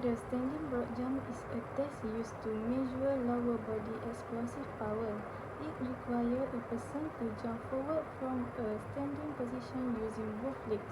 The standing broad jump is a test used to measure lower body explosive power. It requires a person to jump forward from a standing position using both legs.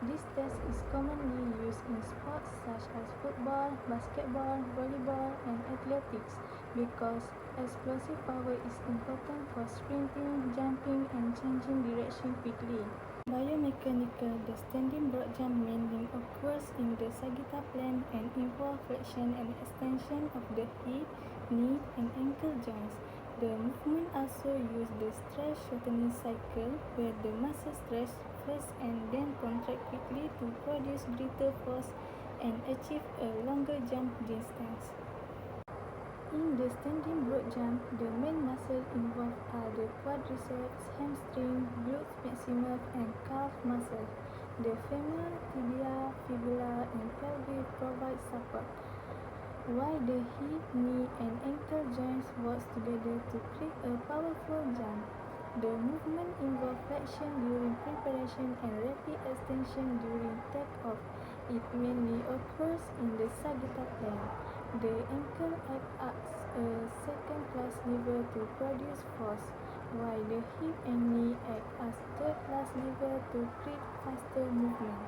This test is commonly used in sports such as football, basketball, volleyball, and athletics because explosive power is important for sprinting, jumping, and changing direction quickly. Biomechanical, the standing broad jump mainly occurs in the sagittal plane and involves flexion and extension of the hip, knee, and ankle joints. The movement also uses the stretch shortening cycle, where the muscle stretch first and then contract quickly to produce greater force and achieve a longer jump distance. In the standing broad jump, the main muscles involved are the quadriceps, hamstring, glutes maximus, and calf muscles. The femur, tibia, fibula, and pelvis provide support, while the hip, knee, and ankle joints work together to create a powerful jump. The movement involves flexion during preparation and rapid extension during takeoff. It mainly occurs in the sagittal plane. The ankle acts as a second-class lever to produce force, while the hip and knee act as third-class lever to create faster movement.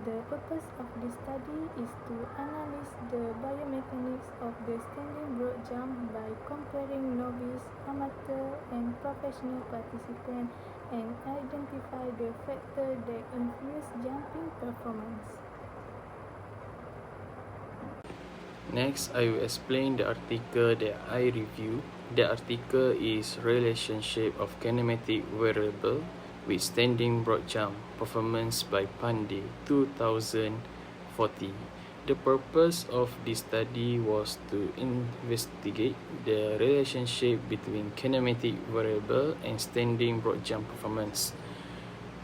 The purpose of this study is to analyze the biomechanics of the standing broad jump by comparing novice, amateur, and professional participants and identify the factors that influence jumping performance. Next, I will explain the article that I review. The article is Relationship of Kinematic Variable with Standing Broad Jump Performance by Pandey 2040. The purpose of this study was to investigate the relationship between kinematic variable and standing broad jump performance.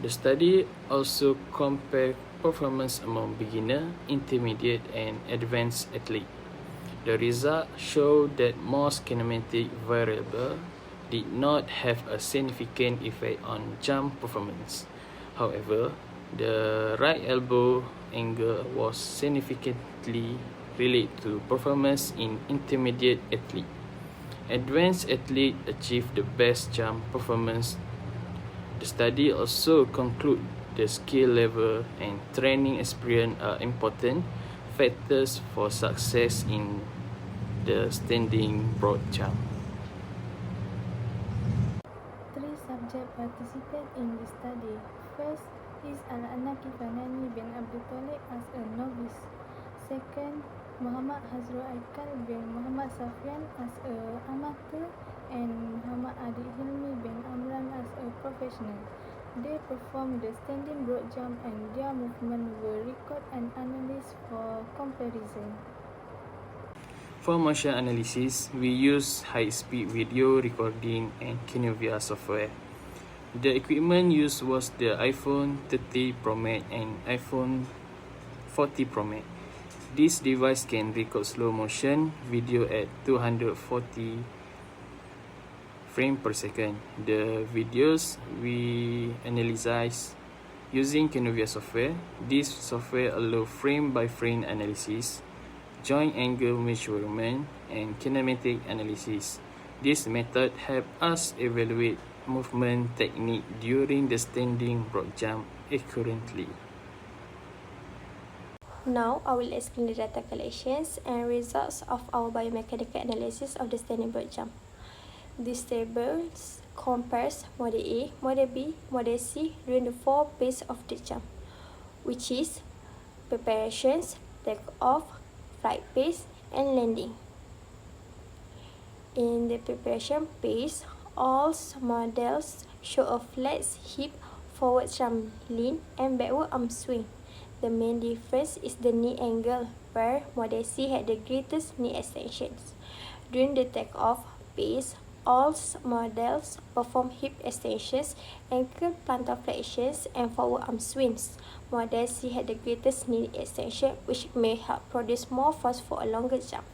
The study also compared performance among beginner, intermediate, and advanced athletes. The results showed that most kinematic variables did not have a significant effect on jump performance. However, the right elbow angle was significantly related to performance in intermediate athletes. Advanced athletes achieved the best jump performance. The study also concluded the skill level and training experience are important factors for success in the standing broad jump. Three subjects participate in this study. First is Al-Anaki Fanani bin Abdul Talib as a novice. Second, Muhammad Hazrul Aikal bin Muhammad Safian as a amateur and Muhammad Adi Hilmi bin Amran as a professional. They performed the standing broad jump and their movements were recorded and analyzed for comparison. For motion analysis, we use high-speed video recording and Kinovia software. The equipment used was the iPhone 30 Pro Max and iPhone 40 Pro Max. This device can record slow motion video at 240 frames per second. The videos we analyze using Kinovia software. This software allows frame-by-frame analysis, joint angle measurement, and kinematic analysis. This method helps us evaluate movement technique during the standing broad jump accurately. Now, I will explain the data collections and results of our biomechanical analysis of the standing broad jump. This table compares Model A, Model B, Model C during the 4 phases of the jump, which is preparations, takeoff, flight phase, and landing. In the preparation phase, all models show a flat hip, forward jump lean, and backward arm swing. The main difference is the knee angle, where Model C had the greatest knee extensions. During the takeoff phase, all models perform hip extensions, ankle plantar flexions, and forward arm swings. Model C had the greatest knee extension, which may help produce more force for a longer jump.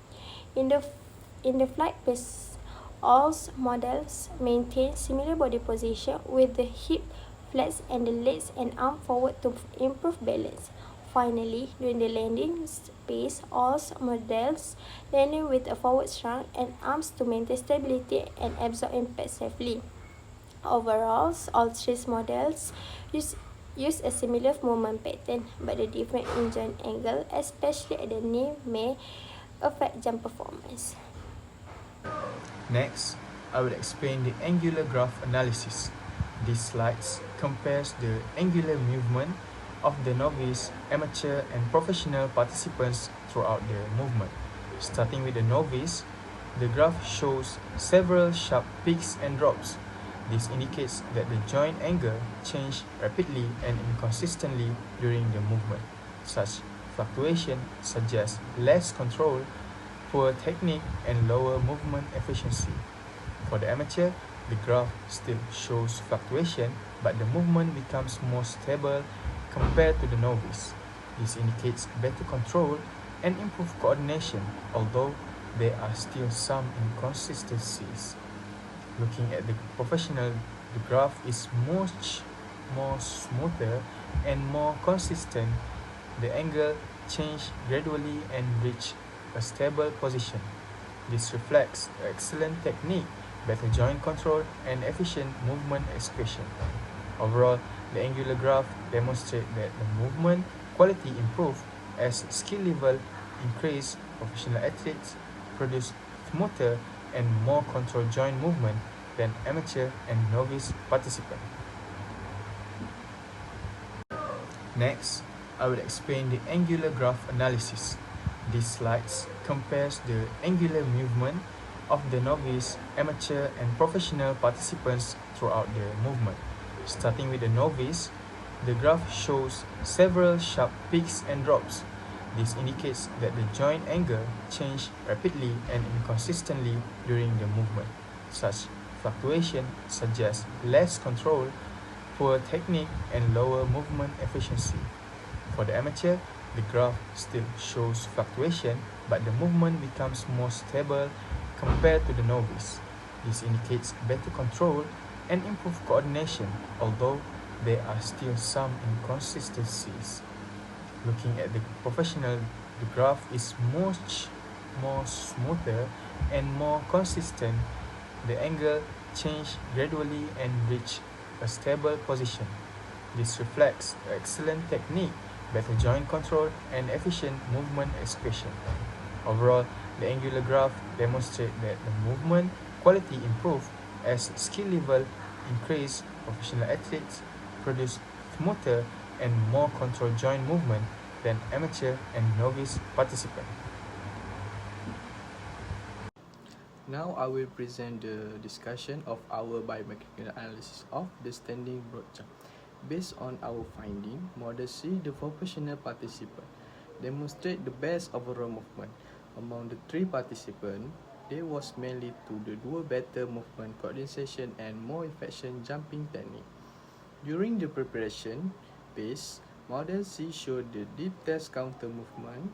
In the flight phase, all models maintain similar body position with the hip flex and the legs and arm forward to improve balance. Finally, during the landing phase, all models landed with a forward shrunk and arms to maintain stability and absorb impact safely. Overall, all three models use a similar movement pattern, but the different engine angle, especially at the knee, may affect jump performance. Next, I will explain the angular graph analysis. These slides compares the angular movement of the novice, amateur and professional participants throughout the movement. Starting with the novice, the graph shows several sharp peaks and drops. This indicates that the joint angle change rapidly and inconsistently during the movement. Such fluctuation suggests less control, poor technique, and lower movement efficiency. For the amateur, the graph still shows fluctuation, but the movement becomes more stable compared to the novice. This indicates better control and improved coordination, although there are still some inconsistencies. Looking at the professional, the graph is much more smoother and more consistent. The angle change gradually and reach a stable position. This reflects excellent technique, better joint control, and efficient movement execution. Overall, the angular graph demonstrates that the movement quality improved as skill level increased. Professional athletes produce smoother and more controlled joint movement than amateur and novice participants. Next, I will explain the angular graph analysis. These slides compares the angular movement of the novice, amateur and professional participants throughout the movement. Starting with the novice, the graph shows several sharp peaks and drops. This indicates that the joint angle change rapidly and inconsistently during the movement. Such fluctuation suggests less control, poor technique, and lower movement efficiency. For the amateur, the graph still shows fluctuation, but the movement becomes more stable compared to the novice. This indicates better control and improved coordination, although there are still some inconsistencies. Looking at the professional, the graph is much more smoother and more consistent. The angle change gradually and reach a stable position. This reflects excellent technique, better joint control, and efficient movement execution. Overall, the angular graph demonstrates that the movement quality improved as skill level increased. Professional athletes produce smoother and more controlled joint movement than amateur and novice participants. Now I will present the discussion of our biomechanical analysis of the standing broad jump. Based on our finding, Model C, the professional participant, demonstrate the best overall movement. Among the three participants, there was mainly to the dual better movement coordination and more efficient jumping technique. During the preparation phase, Model C showed the deep test counter movement,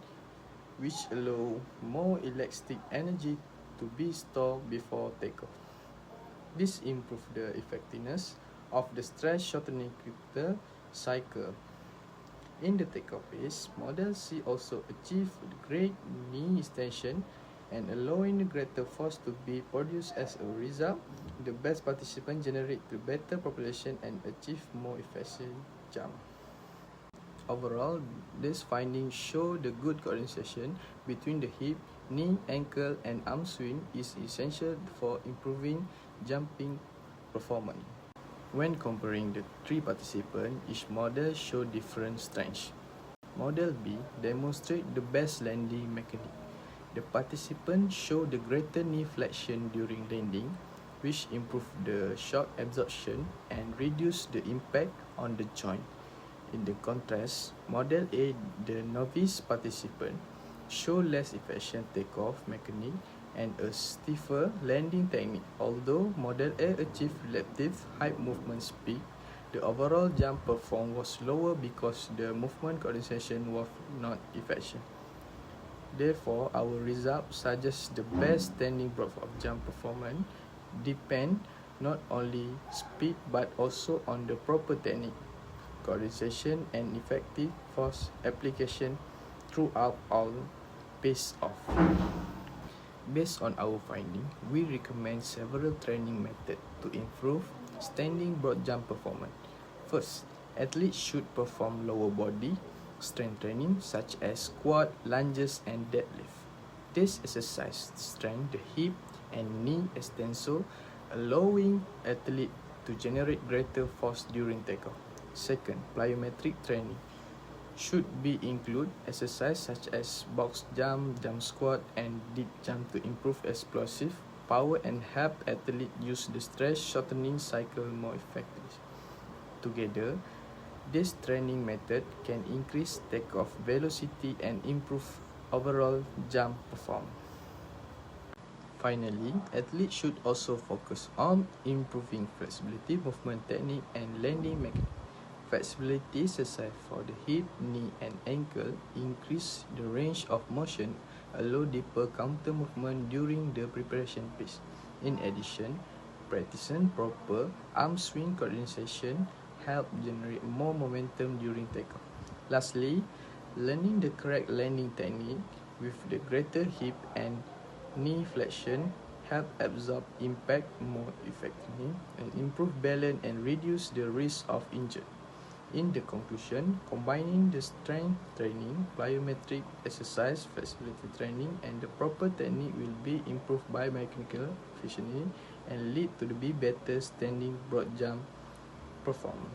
which allow more elastic energy to be stored before takeoff. This improved the effectiveness of the stress shortening critical cycle. In the takeoff phase, Model C also achieved great knee extension and allowing the greater force to be produced as a result. The best participant generate the better propulsion and achieve more efficient jump. Overall, these findings show the good coordination between the hip, knee, ankle, and arm swing is essential for improving jumping performance. When comparing the three participants, each model show different strengths. Model B demonstrate the best landing mechanic. The participants show the greater knee flexion during landing, which improve the shock absorption and reduce the impact on the joint. In the contrast, Model A, the novice participant, show less efficient takeoff mechanic and a stiffer landing technique. Although Model A achieved relative high movement speed, the overall jump performance was lower because the movement coordination was not efficient. Therefore, our result suggests the best standing broad of jump performance depend not only speed but also on the proper technique. coordination, and effective force application throughout all pace off. Based on our finding, we recommend several training methods to improve standing broad jump performance. First, athletes should perform lower body strength training such as squat, lunges, and deadlift. This exercise strengthens the hip and knee extensor, allowing athletes to generate greater force during takeoff. Second, plyometric training should be include exercise such as box jump, jump squat, and deep jump to improve explosive power and help athletes use the stress shortening cycle more effectively. Together, this training method can increase takeoff velocity and improve overall jump performance. Finally, athletes should also focus on improving flexibility, movement technique, and landing mechanics. Flexibility exercise for the hip, knee, and ankle increase the range of motion, allow deeper counter movement during the preparation phase. In addition, practicing proper arm swing coordination help generate more momentum during takeoff. Lastly, learning the correct landing technique with the greater hip and knee flexion help absorb impact more effectively and improve balance and reduce the risk of injury. In the conclusion, combining the strength training, plyometric exercise, flexibility training, and the proper technique will be improved biomechanical efficiency and lead to the better standing broad jump performance.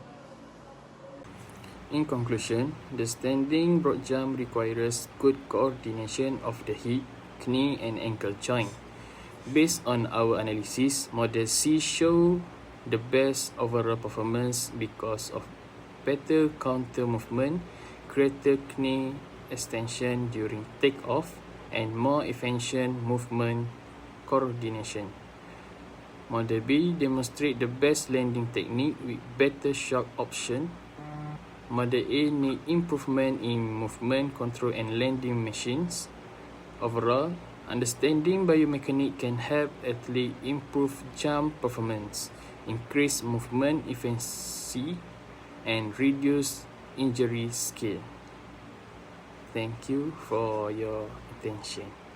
In conclusion, the standing broad jump requires good coordination of the hip, knee, and ankle joint. Based on our analysis, model C show the best overall performance because of better counter movement, greater knee extension during takeoff, and more efficient movement coordination. Model B demonstrate the best landing technique with better shock option. Model A need improvement in movement control and landing machines. Overall, understanding biomechanics can help athletes improve jump performance, increase movement efficiency, and reduce injury scale. Thank you for your attention.